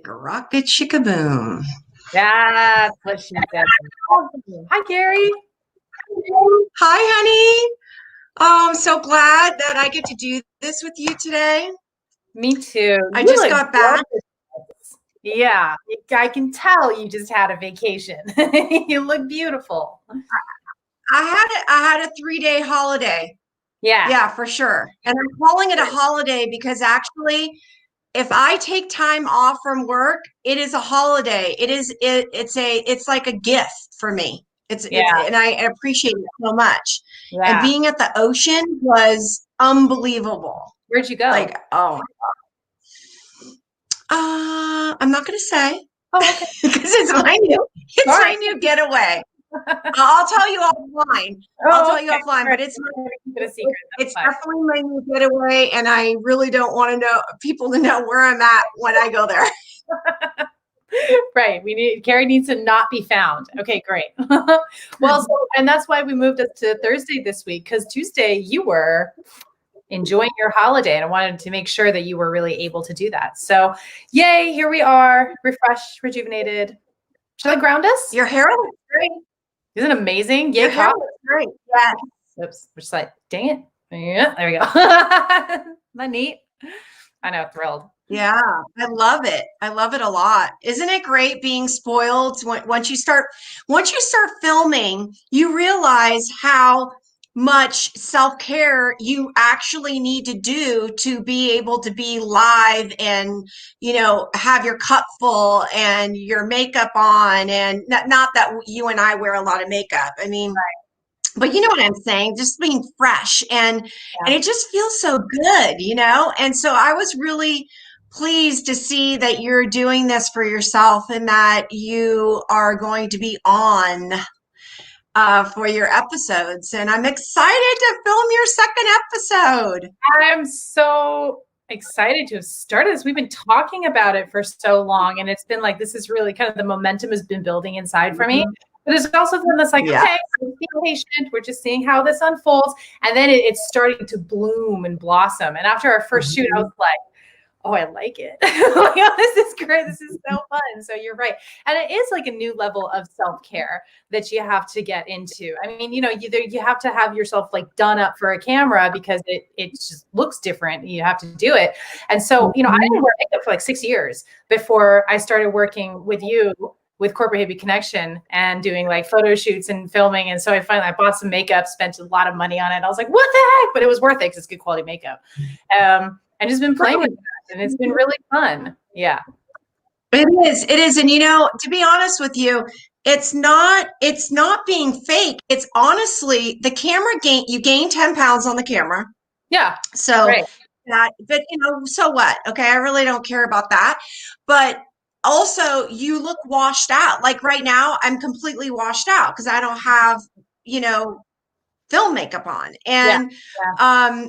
Rocket chickaboom. That's what she said. Hi, Kerry. Hi, honey. Oh, I'm so glad that I get to do this with you today. Me too. I You just look got back. gorgeous. Yeah, I can tell you just had a vacation. You look beautiful. I had a 3-day holiday. Yeah, Yeah, for sure. And I'm calling it a holiday because actually, if I take time off from work, it is a holiday. It's like a gift for me. It's yeah, and I appreciate it so much. And yeah. being at the ocean was unbelievable. Where'd you go? Like, oh, I'm not going to say Oh, okay. because it's Sorry. my new getaway. I'll tell you offline. I'll Oh, tell you okay. offline, All right. but it's We're gonna keep it a secret. it's That's definitely my new getaway, and I really don't want to know people to know where I'm at when I go there. fine. Right. Kerry needs to not be found. Okay, great. Well, and that's why we moved us to Thursday this week, because Tuesday you were enjoying your holiday, and I wanted to make sure that you were really able to do that. So, yay, here we are, refreshed, rejuvenated. Should I ground us? Your hair looks great. Isn't it amazing? Your Yay, hair coffee. looks great. Yes. Oops, we're just like, dang it. Yeah, there we go. Isn't that neat? I know, thrilled. Yeah, I love it. I love it a lot. Isn't it great being spoiled once you start filming, you realize how much self-care you actually need to do to be able to be live and, have your cup full and your makeup on, and not that you and I wear a lot of makeup. I mean, but you know what I'm saying? Just being fresh and Yeah. it just feels so good. And so I was really pleased to see that you're doing this for yourself and that you are going to be on for your episodes. And I'm excited to film your second episode. I'm so excited to have started this. We've been talking about it for so long, and it's been like this is really kind of the momentum has been building inside for me. Mhm. But there's also been this like, Yeah. okay, be patient. We're just seeing how this unfolds, and then it's starting to bloom and blossom. And after our first shoot, I was like, oh, I like it. Like, oh, this is great. This is so fun. So you're right. And it is like a new level of self-care that you have to get into. I mean, you have to have yourself like done up for a camera because it just looks different. You have to do it. And so, I didn't wear makeup for like 6 years before I started working with you with Corporate Hippie Connection and doing like photo shoots and filming. And so I bought some makeup, spent a lot of money on it. I was like, what the heck? But it was worth it because it's good quality makeup. And just been playing with that, and it's been really fun. Yeah. It is. It is. And to be honest with you, it's not being fake. It's honestly the camera you gain 10 pounds on the camera. Yeah. So Right. but so what? Okay. I really don't care about that. But also you look washed out. Like right now, I'm completely washed out because I don't have, you know, film makeup on. Yeah. And, Yeah.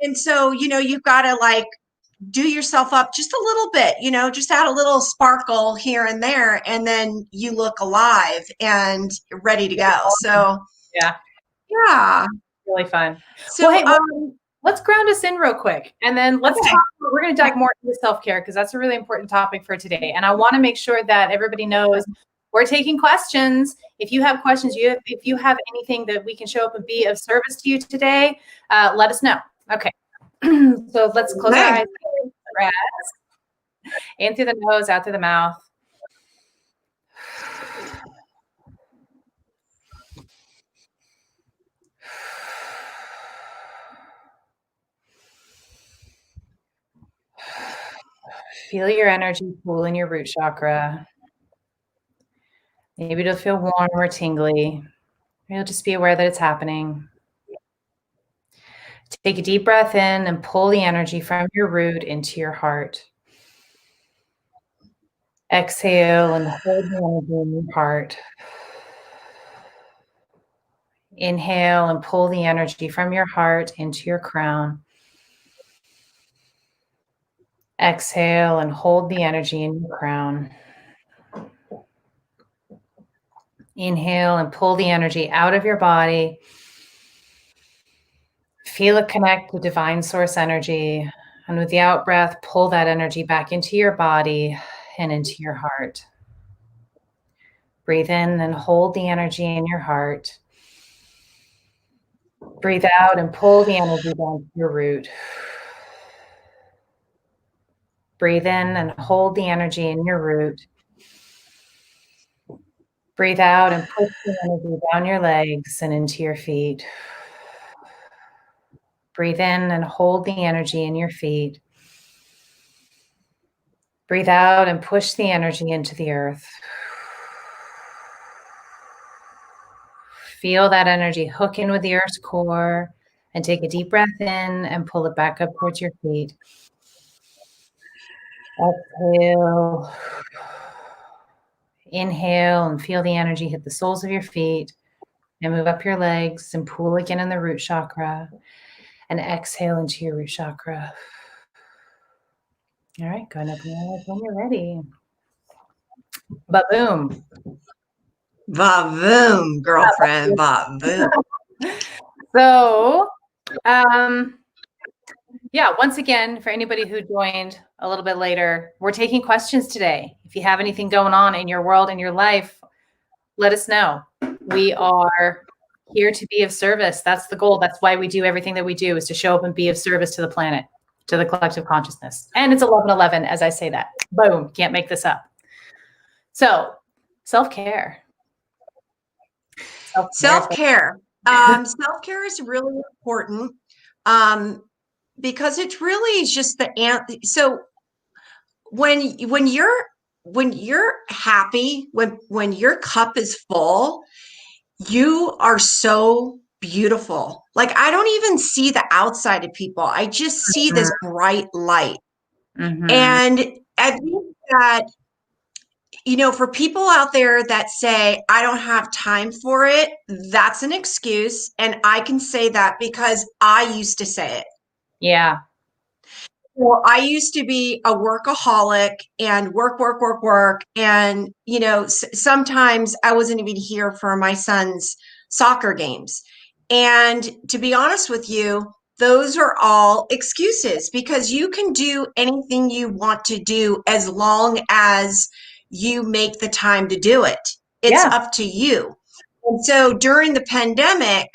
and so, you've got to like do yourself up just a little bit, just add a little sparkle here and there, and then you look alive and ready to go. So, Yeah. yeah. Really fun. Well, So, hey, let's ground us in real quick, and then let's okay. talk. We're going to dive more into self-care because that's a really important topic for today. And I want to make sure that everybody knows we're taking questions. If you have questions, if you have anything that we can show up and be of service to you today, let us know. Okay. So let's close our eyes. Breath. In through the nose, out through the mouth. Feel your energy pool in your root chakra. Maybe it'll feel warm or tingly. You'll just be aware that it's happening. Take a deep breath in and pull the energy from your root into your heart. Exhale and hold the energy in your heart. Inhale and pull the energy from your heart into your crown. Exhale and hold the energy in your crown. Inhale and pull the energy out of your body. Feel it connect with divine source energy. And with the out breath, pull that energy back into your body and into your heart. Breathe in and hold the energy in your heart. Breathe out and pull the energy down to your root. Breathe in and hold the energy in your root. Breathe out and push the energy down your legs and into your feet. Breathe in and hold the energy in your feet. Breathe out and push the energy into the earth. Feel that energy hook in with the earth's core and take a deep breath in and pull it back up towards your feet. Exhale. Inhale and feel the energy hit the soles of your feet and move up your legs and pool again in the root chakra and exhale into your root chakra. All right, go and open your eyes when you're ready. Ba-boom. Va-voom, girlfriend, va-voom. So, yeah, once again, for anybody who joined a little bit later, we're taking questions today. If you have anything going on in your world, in your life, let us know. We are here to be of service. That's the goal. That's why we do everything that we do, is to show up and be of service to the planet, to the collective consciousness. And it's 11:11 as I say that. Boom, can't make this up. So, self-care. Self-care. Self-care is really important because it's really just so when you're happy, when your cup is full, you are so beautiful. Like, I don't even see the outside of people. I just see this bright light. And I think that, for people out there that say, I don't have time for it, that's an excuse. And I can say that because I used to say it. Yeah. Well, I used to be a workaholic and work. And, sometimes I wasn't even here for my son's soccer games. And to be honest with you, those are all excuses, because you can do anything you want to do as long as you make the time to do it. It's up to you. And so during the pandemic,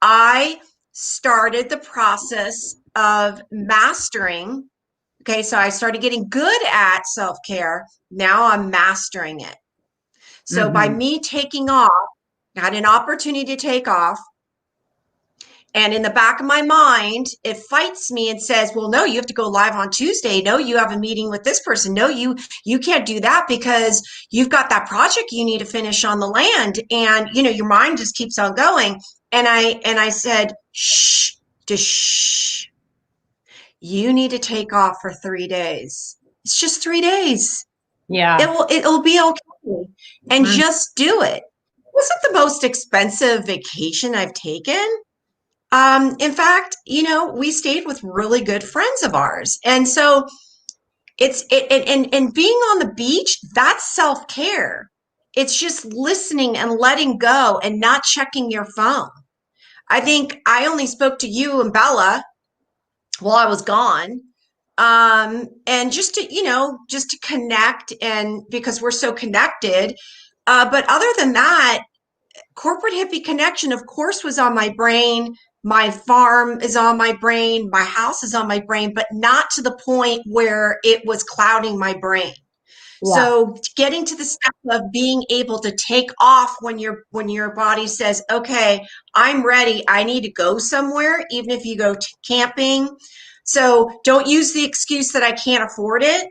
I started the process of mastering. Okay, so I started getting good at self-care. Now I'm mastering it. So by me taking off, I had an opportunity to take off. And in the back of my mind, it fights me and says, well, no, you have to go live on Tuesday. No, you have a meeting with this person. No, you can't do that because you've got that project you need to finish on the land. And, your mind just keeps on going. And I said, shh, just shh. You need to take off for 3 days. It's just 3 days. Yeah. It'll be okay. And just do it. It wasn't the most expensive vacation I've taken. In fact, we stayed with really good friends of ours. And so and being on the beach, that's self-care. It's just listening and letting go and not checking your phone. I think I only spoke to you and Bella while I was gone. And just to connect, and because we're so connected. But other than that, corporate hippie connection, of course, was on my brain. My farm is on my brain. My house is on my brain, but not to the point where it was clouding my brain. Yeah. So getting to the step of being able to take off when your body says, okay, I'm ready. I need to go somewhere, even if you go camping. So don't use the excuse that I can't afford it,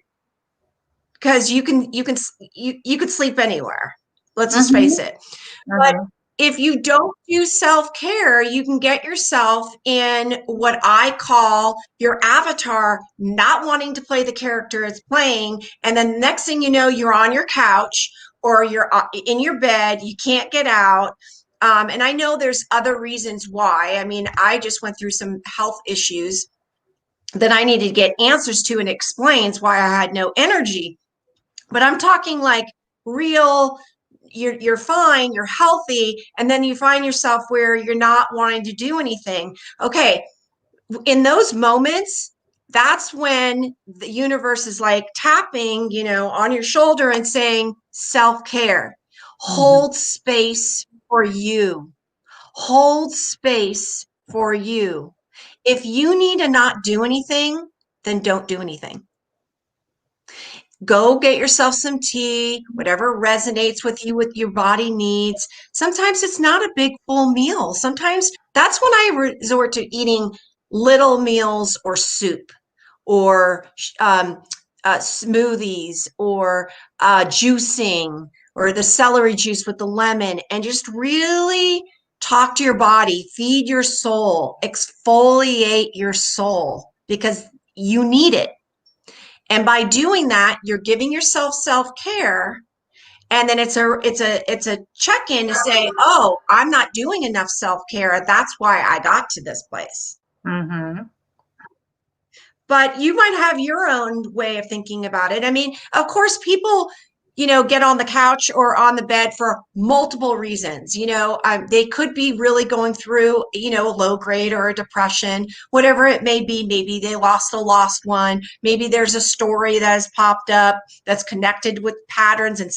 because you could sleep anywhere. Let's just face it. But if you don't do self-care, you can get yourself in what I call your avatar not wanting to play the character it's playing. And then the next thing you know, you're on your couch or you're in your bed. You can't get out. And I know there's other reasons why. I mean, I just went through some health issues that I needed to get answers to, and explains why I had no energy. But I'm talking like real, you're fine, you're healthy, and then you find yourself where you're not wanting to do anything. Okay, in those moments, that's when the universe is like tapping, on your shoulder and saying, self-care. Mhm. Hold space for you. Hold space for you. If you need to not do anything, then don't do anything. Go get yourself some tea, whatever resonates with you, with your body needs. Sometimes it's not a big full meal. Sometimes that's when I resort to eating little meals or soup or smoothies or juicing or the celery juice with the lemon, and just really talk to your body, feed your soul, exfoliate your soul because you need it. And by doing that, you're giving yourself self-care. And then it's a check-in to say, oh, I'm not doing enough self-care. That's why I got to this place. Mm-hmm. But you might have your own way of thinking about it. I mean, of course, people, get on the couch or on the bed for multiple reasons. They could be really going through, a low grade or a depression, whatever it may be. Maybe they lost a lost one. Maybe there's a story that has popped up that's connected with patterns and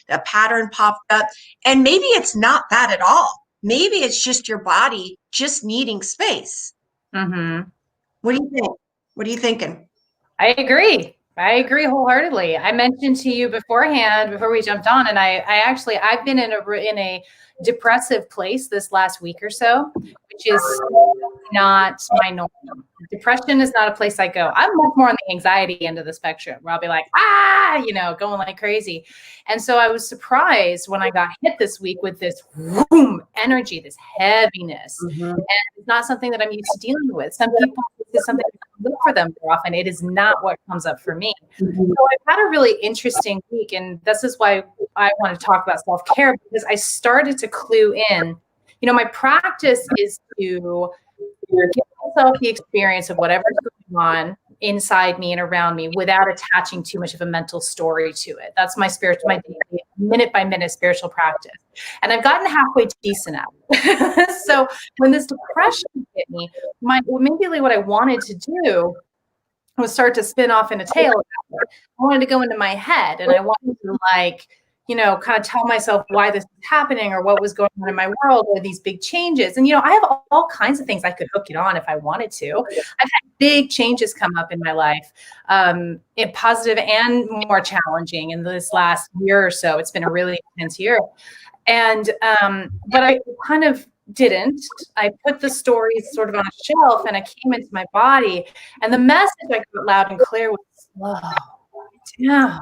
a pattern popped up. And maybe it's not that at all. Maybe it's just your body just needing space. Mm-hmm. What do you think? What are you thinking? I agree. I agree wholeheartedly. I mentioned to you beforehand, before we jumped on, and I've been in a depressive place this last week or so, which is not my norm. Depression is not a place I go. I'm much more on the anxiety end of the spectrum, where I'll be like, going like crazy. And so I was surprised when I got hit this week with this whoom energy, this heaviness. Mm-hmm. And it's not something that I'm used to dealing with. Some people, this is something that comes up for them more often. It is not what comes up for me. Mm-hmm. So I've had a really interesting week. And this is why I want to talk about self-care, because I started to clue in. My practice is to give myself the experience of whatever's going on inside me and around me without attaching too much of a mental story to it. That's my daily, minute by minute spiritual practice. And I've gotten halfway decent at it. So when this depression hit me, immediately what I wanted to do was start to spin off in a tail. I wanted to go into my head, and I wanted to kind of tell myself why this was happening or what was going on in my world or these big changes. And, I have all kinds of things I could hook it on if I wanted to. I've had big changes come up in my life, positive and more challenging in this last year or so. It's been a really intense year. And, but I kind of didn't. I put the stories sort of on a shelf, and I came into my body, and the message I got loud and clear was, slow down.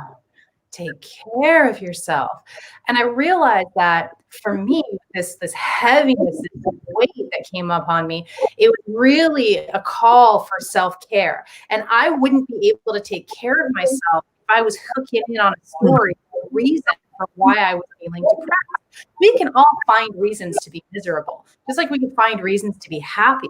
Take care of yourself. And I realized that for me, this heaviness, this weight that came up on me, it was really a call for self-care. And I wouldn't be able to take care of myself if I was hooking in on a story, a reason for why I was feeling depressed. We can all find reasons to be miserable, just like we can find reasons to be happy.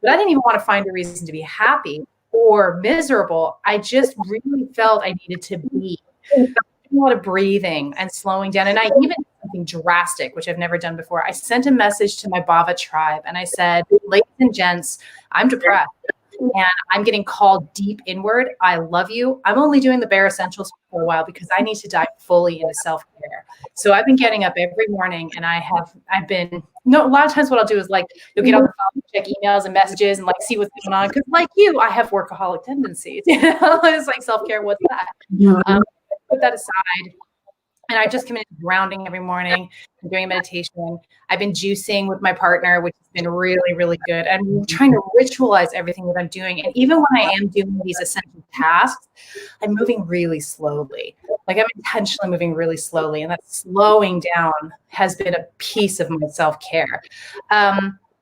But I didn't even want to find a reason to be happy or miserable. I just really felt I needed to be. A lot of breathing and slowing down. And I even did something drastic, which I've never done before. I sent a message to my Bava tribe, and I said, ladies and gents, I'm depressed and I'm getting called deep inward. I love you. I'm only doing the bare essentials for a while because I need to dive fully into self-care. So I've been getting up every morning, and a lot of times what I'll do is you'll get on the phone, check emails and messages and see what's going on. Cause like you, I have workaholic tendencies, it's like self-care. What's that? Put that aside. And I just come in grounding every morning. I'm doing meditation. I've been juicing with my partner, which has been really, really good. I'm trying to ritualize everything that I'm doing. And even when I am doing these essential tasks, I'm moving really slowly. I'm intentionally moving really slowly. And that slowing down has been a piece of my self-care.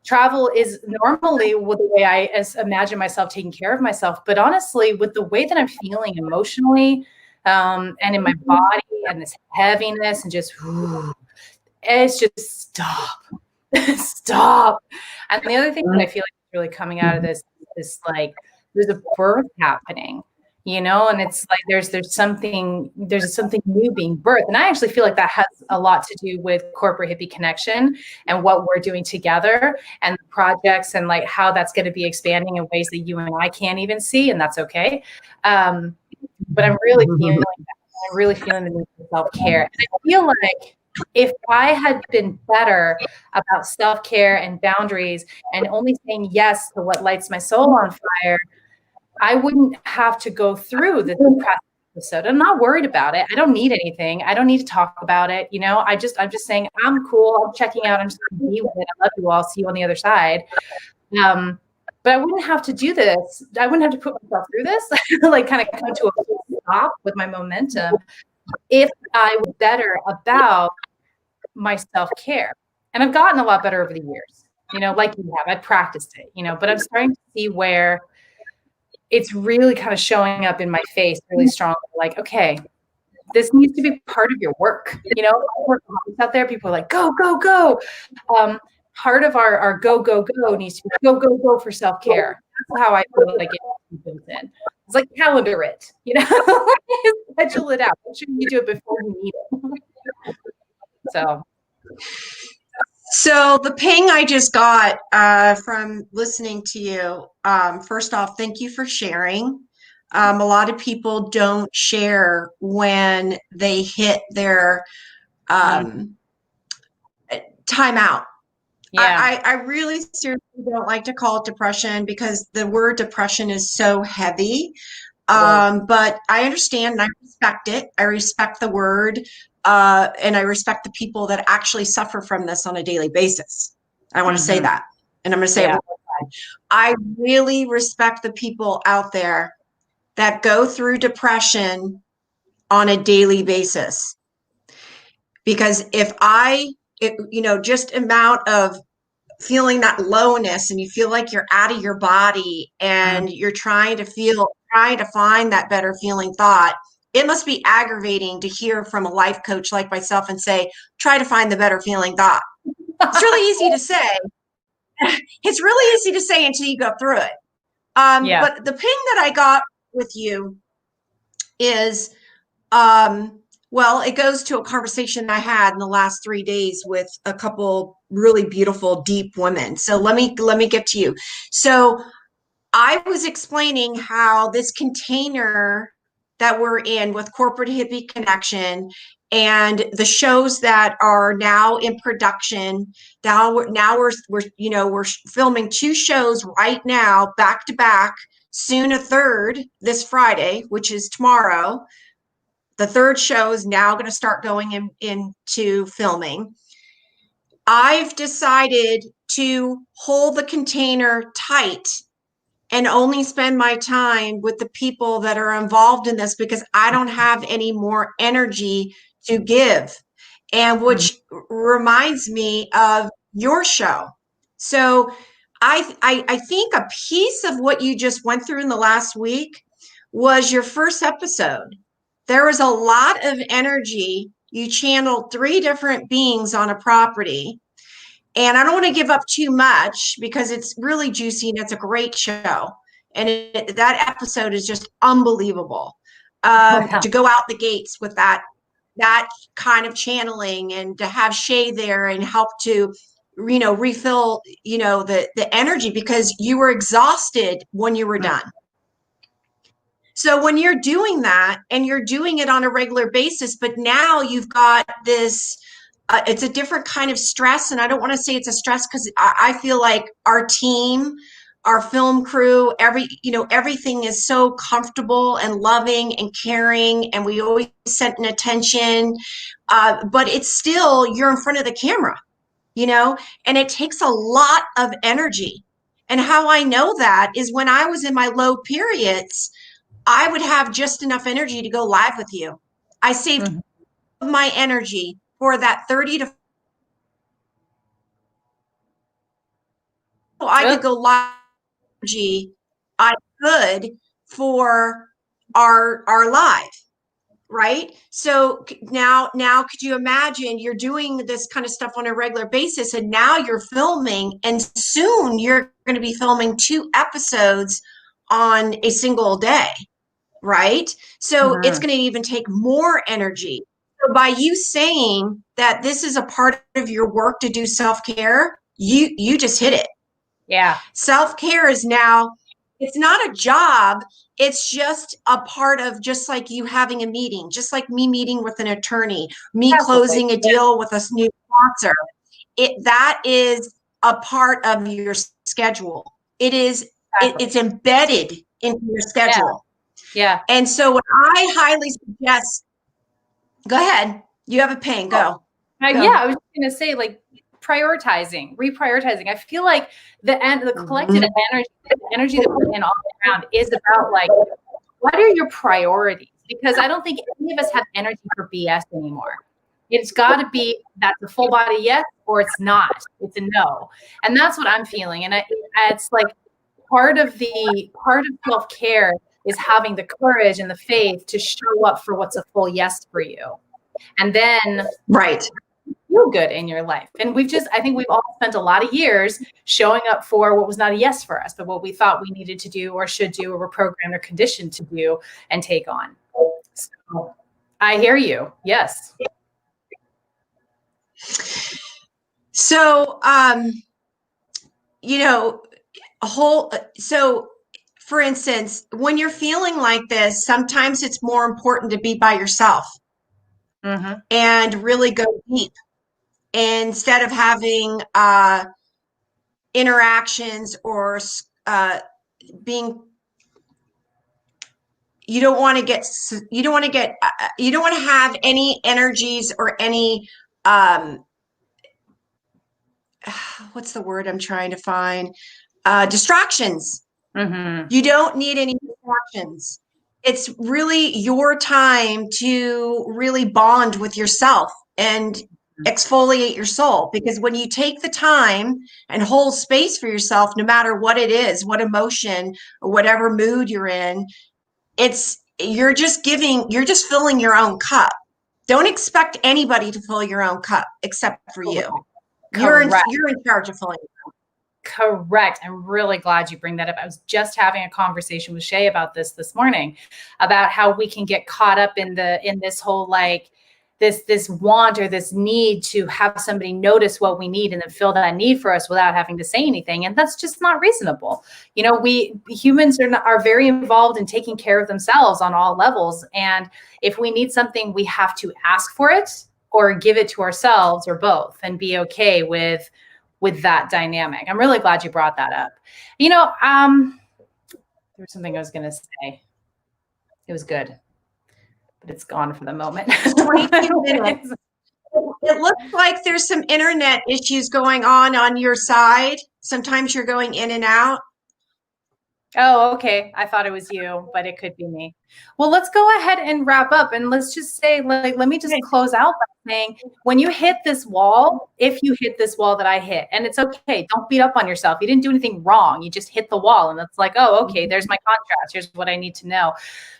Travel is normally with the way I imagine myself taking care of myself. But honestly, with the way that I'm feeling emotionally, and in my body, and this heaviness, and just, it's just stop. And the other thing that I feel like is really coming out of this is there's a birth happening. and it's like there's something new being birthed. And I actually feel like that has a lot to do with Corporate Hippie Connection and what we're doing together and the projects and like how that's going to be expanding in ways that you and I can't even see, and that's okay. But I'm really feeling that. I'm really feeling the need for self-care. And I feel like if I had been better about self-care and boundaries and only saying yes to what lights my soul on fire, I wouldn't have to go through this depressing episode. I'm not worried about it. I don't need anything. I don't need to talk about it. I'm just saying I'm cool. I'm checking out. I'm just going to be with it. I love you all. See you on the other side. But I wouldn't have to do this. I wouldn't have to put myself through this, like kind of come to a full stop with my momentum if I was better about my self-care. And I've gotten a lot better over the years, like you have. I've practiced it, but I'm starting to see where it's really kind of showing up in my face really strongly. Like, okay, this needs to be part of your work. Work out there, people are like, go, go, go. Part of our go, go, go needs to be go, go, go for self-care. That's how I feel like it built in. It's like calendar it, schedule it out. Make sure you do it before you need it. So the ping I just got from listening to you, first off, thank you for sharing. A lot of people don't share when they hit their timeout. Yeah. I really seriously don't like to call it depression because the word depression is so heavy. But I understand and I respect it. I respect the word. And I respect the people that actually suffer from this on a daily basis. I want to say that. And I'm going to say it one more time. I really respect the people out there that go through depression on a daily basis. Because just amount of feeling that lowness and you feel like you're out of your body and you're trying to find that better feeling thought, it must be aggravating to hear from a life coach like myself and say, try to find the better feeling thought. It's really easy to say. It's really easy to say until you go through it. But the ping that I got with you is, it goes to a conversation I had in the last 3 days with a couple really beautiful, deep women. So let me get to you. So I was explaining how this container that we're in with Corporate Hippie Connection and the shows that are now in production. Now we're filming 2 shows right now, back to back. Soon a third this Friday, which is tomorrow. The 3rd show is now going to start going into filming. I've decided to hold the container tight and only spend my time with the people that are involved in this because I don't have any more energy to give. And which reminds me of your show. So I think a piece of what you just went through in the last week was your first episode. There was a lot of energy. You channeled 3 different beings on a property. And I don't want to give up too much because it's really juicy and it's a great show. And that episode is just unbelievable. To go out the gates with that kind of channeling and to have Shay there and help to, refill, the energy because you were exhausted when you were done. So when you're doing that and you're doing it on a regular basis, but now you've got this, it's a different kind of stress. And I don't want to say it's a stress because I feel like our team, our film crew, everything is so comfortable and loving and caring. And we always sent an attention, but it's still, you're in front of the camera, and it takes a lot of energy. And how I know that is when I was in my low periods, I would have just enough energy to go live with you. I saved my energy for that 30 to I could go live energy I could for our live, right? So now could you imagine you're doing this kind of stuff on a regular basis and now you're filming and soon you're going to be filming 2 episodes on a single day. right? So it's Mhm. going to even take more energy. So by you saying that this is a part of your work to do self-care, you just hit it. Yeah. Self-care is now, it's not a job, it's just a part of, just like you having a meeting, just like me meeting with an attorney, me Absolutely. closing a deal with a new sponsor. That is a part of your schedule. It's Exactly. embedded into your Yeah. schedule. Yeah. And so what I highly suggest, go ahead. You have a pain. Oh, Go. yeah, Go. I was just gonna say, like, reprioritizing. I feel like the collective Mhm. energy that we're in all around is about, like, what are your priorities? Because I don't think any of us have energy for BS anymore. It's got to be that's a full body yes or it's not. It's a no, and that's what I'm feeling. And it's like part of self care is having the courage and the faith to show up for what's a full yes for you, and then Right. feel good in your life. And I think we've all spent a lot of years showing up for what was not a yes for us, but what we thought we needed to do or should do or were programmed or conditioned to do and take on. So I hear you. Yes. So, you know, so for instance, when you're feeling like this, sometimes it's more important to be by yourself Mm-hmm. and really go deep instead of having interactions or being, you don't want to get, you don't want to get, you don't want to have any energies or any, um, what's the word I'm trying to find? Distractions. Mm-hmm. You don't need any distractions. It's really your time to really bond with yourself and exfoliate your soul. Because when you take the time and hold space for yourself, no matter what it is, what emotion or whatever mood you're in, you're just filling your own cup. Don't expect anybody to fill your own cup except for you. Correct. You're in charge of filling. Correct. I'm really glad you bring that up. I was just having a conversation with Shay about this morning, about how we can get caught up in this whole, like, this want or this need to have somebody notice what we need and then fill that need for us without having to say anything. And that's just not reasonable. You know, we humans are very involved in taking care of themselves on all levels. And if we need something, we have to ask for it or give it to ourselves or both, and be okay with that dynamic. I'm really glad you brought that up. You know, there was something I was going to say. It was good, but it's gone for the moment. 22 minutes. It looks like there's some internet issues going on your side. Sometimes you're going in and out. Oh, okay. I thought it was you, but it could be me. Well, let's go ahead and wrap up, and let's just say, like, let me just close out by saying, when you hit this wall, if you hit this wall that I hit, and it's okay, don't beat up on yourself. You didn't do anything wrong. You just hit the wall, and it's like, oh, okay, there's my contrast. Here's what I need to know.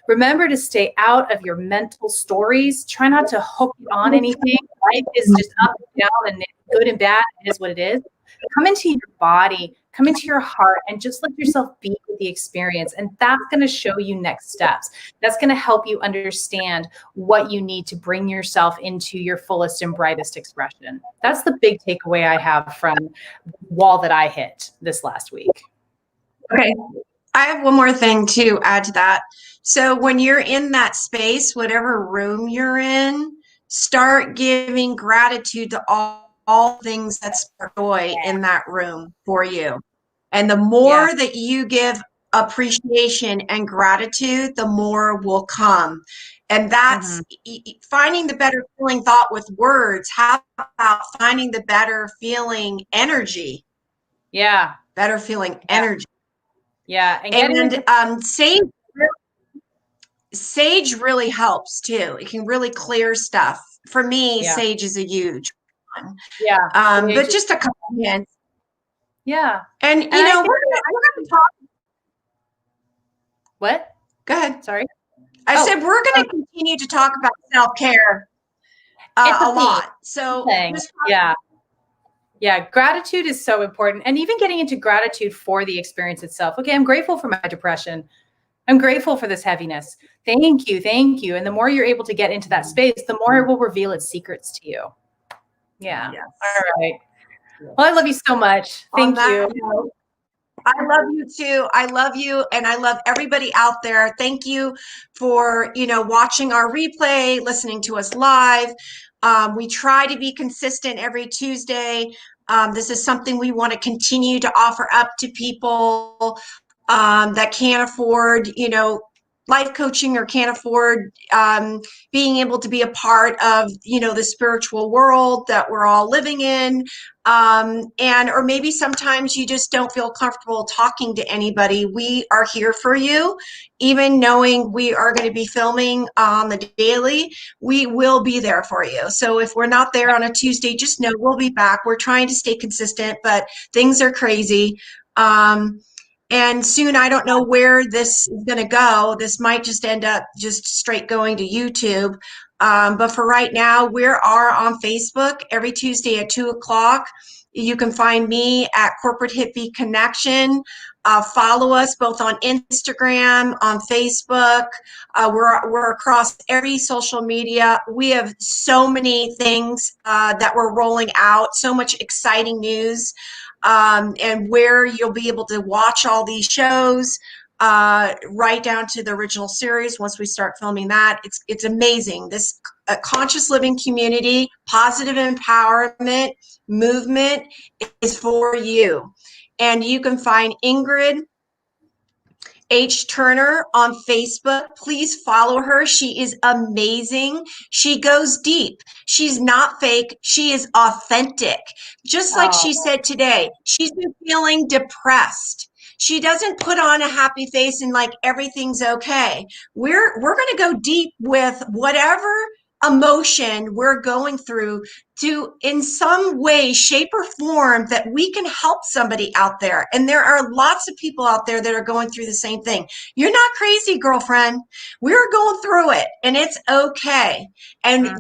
Remember to stay out of your mental stories. Try not to hook on anything. Life is just up and down, and good and bad. It is what it is. Come into your body, come into your heart, and just let yourself be with the experience. And that's going to show you next steps. That's going to help you understand what you need to bring yourself into your fullest and brightest expression. That's the big takeaway I have from the wall that I hit this last week. Okay. I have one more thing to add to that. So when you're in that space, whatever room you're in, start giving gratitude to all things that spark joy in that room for you. And the more that you give appreciation and gratitude, the more will come. And that's finding the better feeling thought with words. How about finding the better feeling energy? Yeah. Better feeling energy. Yeah. And sage really helps too. It can really clear stuff. For me, sage is a huge one. Yeah. But just a couple hints. Yeah. And you know, we're gonna talk. What? Go ahead. Sorry. I said we're going to continue to talk about self-care a lot. So yeah, gratitude is so important. And even getting into gratitude for the experience itself. Okay, I'm grateful for my depression. I'm grateful for this heaviness. Thank you. Thank you. And the more you're able to get into that space, the more it will reveal its secrets to you. Yeah. Yes. All right. Well, I love you so much. Thank you. I love you too. I love you, and I love everybody out there. Thank you for, watching our replay, listening to us live. We try to be consistent every Tuesday. This is something we want to continue to offer up to people that can't afford, life coaching, or can't afford being able to be a part of, the spiritual world that we're all living in. Or maybe sometimes you just don't feel comfortable talking to anybody. We are here for you. Even knowing we are going to be filming on the daily, we will be there for you. So if we're not there on a Tuesday, just know we'll be back. We're trying to stay consistent, but things are crazy. And soon, I don't know where this is going to go. This might just end up just straight going to YouTube. But for right now, we are on Facebook every Tuesday at 2:00. You can find me at Corporate Hippie Connection. Follow us both on Instagram, on Facebook. We're across every social media. We have so many things that we're rolling out, so much exciting news. And where you'll be able to watch all these shows, right down to the original series. Once we start filming that, it's amazing. This conscious living community, positive empowerment movement is for you. And you can find Ingrid H. Turner on Facebook. Please follow her. She is amazing. She goes deep. She's not fake. She is authentic. Just like she said today, she's been feeling depressed. She doesn't put on a happy face and like everything's okay. We're going to go deep with whatever emotion we're going through to, in some way, shape, or form, that we can help somebody out there. And there are lots of people out there that are going through the same thing. You're not crazy, girlfriend. We're going through it, and it's okay. And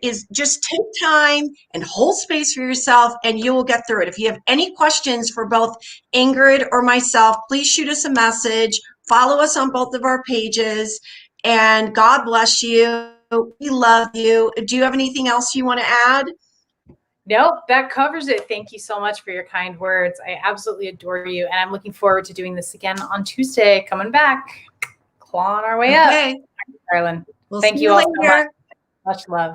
is just take time and hold space for yourself, and you will get through it. If you have any questions for both Ingrid or myself, please shoot us a message. Follow us on both of our pages, and God bless you. We love you. Do you have anything else you want to add? Nope, that covers it. Thank you so much for your kind words. I absolutely adore you. And I'm looking forward to doing this again on Tuesday, coming back, clawing our way up. Darling. We'll Thank see you all later. so much. Much love.